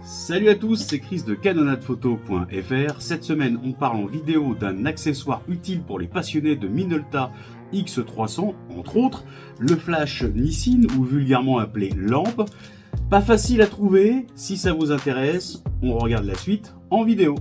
Salut à tous, c'est Chris de canonadephoto.fr. Cette semaine, on parle en vidéo d'un accessoire utile pour les passionnés de Minolta X300, entre autres, le flash Nissin ou vulgairement appelé lampe. Pas facile à trouver, si ça vous intéresse, on regarde la suite en vidéo.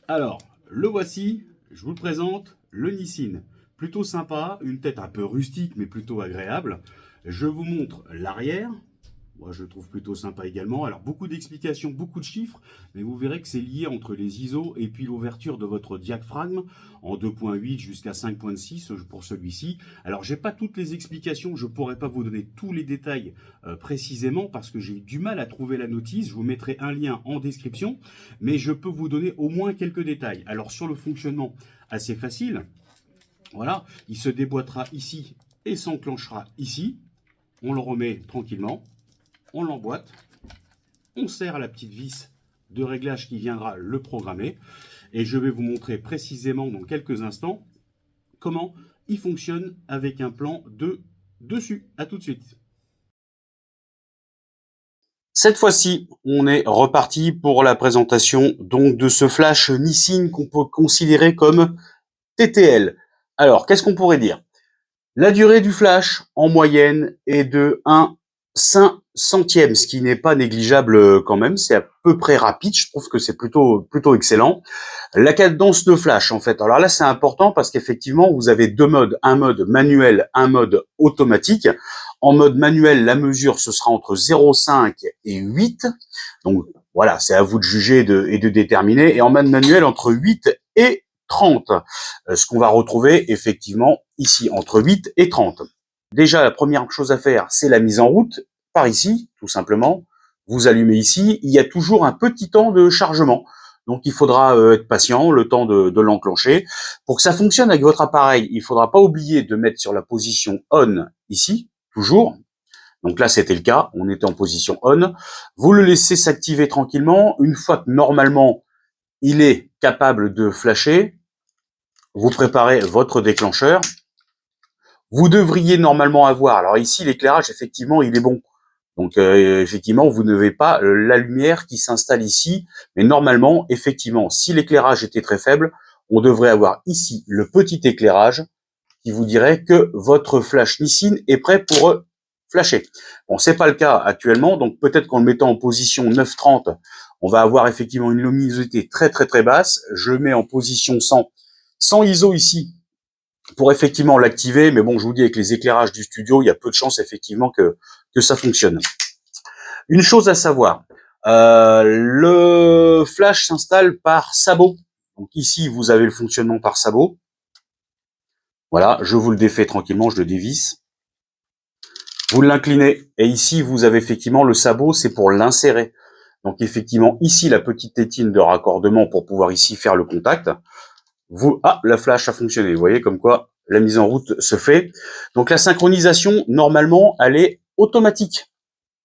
Alors, le voici, je vous le présente, le Nissin. Plutôt sympa, une tête un peu rustique mais plutôt agréable. Je vous montre l'arrière. Moi, je le trouve plutôt sympa également. Alors, beaucoup d'explications, beaucoup de chiffres, mais vous verrez que c'est lié entre les ISO et puis l'ouverture de votre diaphragme en 2.8 jusqu'à 5.6 pour celui-ci. Alors, j'ai pas toutes les explications, je pourrais pas vous donner tous les détails précisément parce que j'ai eu du mal à trouver la notice. Je vous mettrai un lien en description, mais je peux vous donner au moins quelques détails. Alors, sur le fonctionnement, assez facile. Voilà, il se déboîtera ici et s'enclenchera ici. On le remet tranquillement. On l'emboîte, on serre la petite vis de réglage qui viendra le programmer et je vais vous montrer précisément dans quelques instants comment il fonctionne avec un plan de dessus. À tout de suite. Cette fois-ci, on est reparti pour la présentation donc de ce flash Nissin qu'on peut considérer comme TTL. Alors, qu'est-ce qu'on pourrait dire? La durée du flash en moyenne est de 1/500e, ce qui n'est pas négligeable quand même, c'est à peu près rapide, je trouve que c'est plutôt excellent. La cadence de flash en fait, alors là c'est important parce qu'effectivement vous avez deux modes, un mode manuel, un mode automatique. En mode manuel, la mesure ce sera entre 0,5 et 8, donc voilà, c'est à vous de juger et de déterminer, et en mode manuel entre 8 et 30, ce qu'on va retrouver effectivement ici entre 8 et 30. Déjà, la première chose à faire, c'est la mise en route, par ici, tout simplement. Vous allumez ici, il y a toujours un petit temps de chargement. Donc, il faudra être patient, le temps de l'enclencher. Pour que ça fonctionne avec votre appareil, il ne faudra pas oublier de mettre sur la position on, ici, toujours. Donc là, c'était le cas, on était en position on. Vous le laissez s'activer tranquillement. Une fois que, normalement, il est capable de flasher, vous préparez votre déclencheur. Vous devriez normalement avoir, alors ici l'éclairage effectivement il est bon, donc effectivement vous n'avez pas la lumière qui s'installe ici, mais normalement effectivement si l'éclairage était très faible, on devrait avoir ici le petit éclairage qui vous dirait que votre flash Nissin est prêt pour flasher. Bon, c'est pas le cas actuellement, donc peut-être qu'en le mettant en position 930, on va avoir effectivement une luminosité très basse. Je le mets en position 100, sans ISO ici, pour effectivement l'activer, mais bon, je vous dis, avec les éclairages du studio, il y a peu de chances effectivement que ça fonctionne. Une chose à savoir, le flash s'installe par sabot. Donc ici, vous avez le fonctionnement par sabot. Voilà, je vous le défais tranquillement, je le dévisse. Vous l'inclinez, et ici, vous avez effectivement le sabot, c'est pour l'insérer. Donc effectivement, ici, la petite tétine de raccordement pour pouvoir ici faire le contact. La flash a fonctionné. Vous voyez comme quoi la mise en route se fait. Donc la synchronisation, normalement, elle est automatique.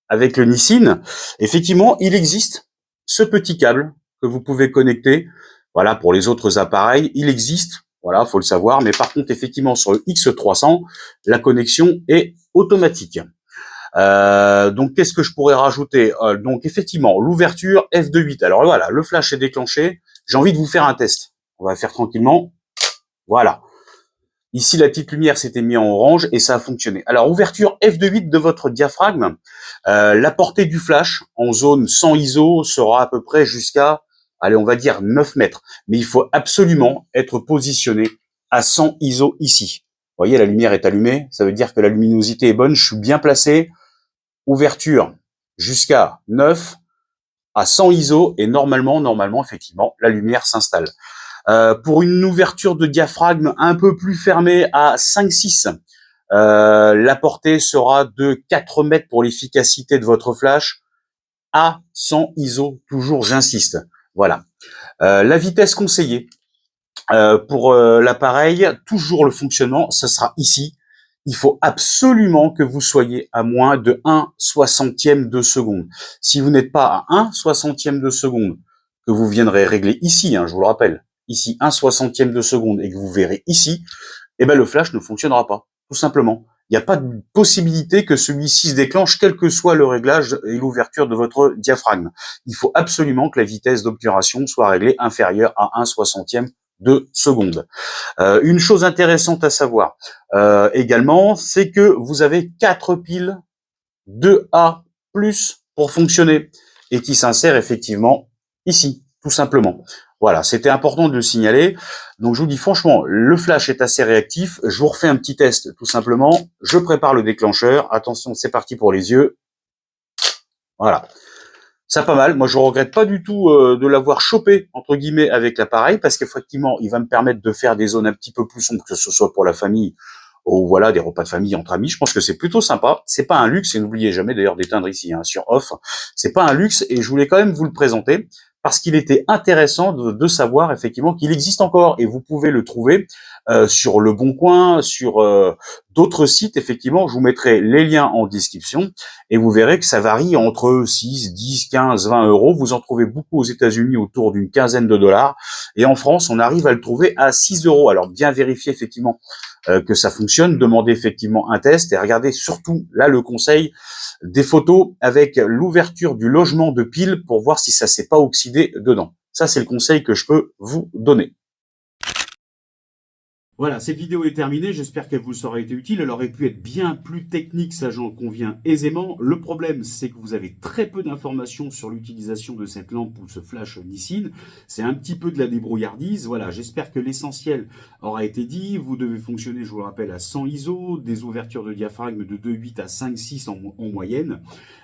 Avec le Nissin, effectivement, il existe ce petit câble que vous pouvez connecter. Voilà, pour les autres appareils, il existe. Voilà, faut le savoir. Mais par contre, effectivement, sur le X300, la connexion est automatique. Donc, qu'est-ce que je pourrais rajouter? Donc, effectivement, l'ouverture F2.8. Alors voilà, le flash est déclenché. J'ai envie de vous faire un test. On va faire tranquillement. Voilà. Ici, la petite lumière s'était mise en orange et ça a fonctionné. Alors, ouverture F2.8 de votre diaphragme. La portée du flash en zone sans ISO sera à peu près jusqu'à, allez, on va dire 9 mètres. Mais il faut absolument être positionné à 100 ISO ici. Vous voyez, la lumière est allumée. Ça veut dire que la luminosité est bonne. Je suis bien placé. Ouverture jusqu'à 9 à 100 ISO et normalement, effectivement, la lumière s'installe. Pour une ouverture de diaphragme un peu plus fermée à 5-6, la portée sera de 4 mètres pour l'efficacité de votre flash à 100 ISO, toujours j'insiste. Voilà. La vitesse conseillée pour l'appareil, toujours le fonctionnement, ce sera ici. Il faut absolument que vous soyez à moins de 1/60e de seconde. Si vous n'êtes pas à 1/60e de seconde, que vous viendrez régler ici, je vous le rappelle, ici 1/60e de seconde et que vous verrez ici, eh ben le flash ne fonctionnera pas, tout simplement. Il n'y a pas de possibilité que celui-ci se déclenche, quel que soit le réglage et l'ouverture de votre diaphragme. Il faut absolument que la vitesse d'obturation soit réglée inférieure à 1/60e de seconde. Une chose intéressante à savoir également, c'est que vous avez 4 piles 2A+ pour fonctionner et qui s'insèrent effectivement ici, tout simplement. Voilà, c'était important de le signaler. Donc je vous dis franchement, le flash est assez réactif. Je vous refais un petit test tout simplement. Je prépare le déclencheur. Attention, c'est parti pour les yeux. Voilà. Ça pas mal. Moi, je regrette pas du tout de l'avoir chopé entre guillemets avec l'appareil parce qu'effectivement, il va me permettre de faire des zones un petit peu plus sombres, que ce soit pour la famille ou voilà des repas de famille entre amis. Je pense que c'est plutôt sympa. C'est pas un luxe et n'oubliez jamais d'ailleurs d'éteindre ici sur off. C'est pas un luxe et je voulais quand même vous le présenter parce qu'il était intéressant de savoir effectivement qu'il existe encore et vous pouvez le trouver sur Le Bon Coin, sur d'autres sites. Effectivement, je vous mettrai les liens en description. Et vous verrez que ça varie entre 6, 10, 15, 20 euros. Vous en trouvez beaucoup aux États-Unis autour d'une quinzaine de dollars. Et en France, on arrive à le trouver à 6 euros. Alors, bien vérifier effectivement que ça fonctionne. Demandez effectivement un test et regardez surtout, là, le conseil, des photos avec l'ouverture du logement de pile pour voir si ça s'est pas oxydé dedans. Ça, c'est le conseil que je peux vous donner. Voilà, cette vidéo est terminée, j'espère qu'elle vous aura été utile. Elle aurait pu être bien plus technique, ça j'en conviens aisément. Le problème, c'est que vous avez très peu d'informations sur l'utilisation de cette lampe ou ce flash Nissin. C'est un petit peu de la débrouillardise. Voilà, j'espère que l'essentiel aura été dit. Vous devez fonctionner, je vous le rappelle, à 100 ISO, des ouvertures de diaphragme de 2,8 à 5,6 en moyenne.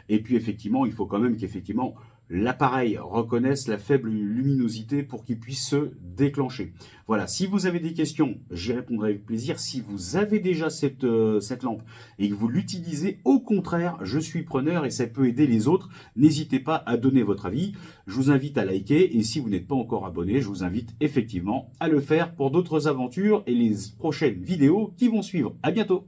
Et puis effectivement, il faut quand même qu'effectivement l'appareil reconnaisse la faible luminosité pour qu'il puisse se déclencher. Voilà, si vous avez des questions, j'y répondrai avec plaisir. Si vous avez déjà cette lampe et que vous l'utilisez, au contraire, je suis preneur et ça peut aider les autres. N'hésitez pas à donner votre avis. Je vous invite à liker et si vous n'êtes pas encore abonné, je vous invite effectivement à le faire pour d'autres aventures et les prochaines vidéos qui vont suivre. À bientôt.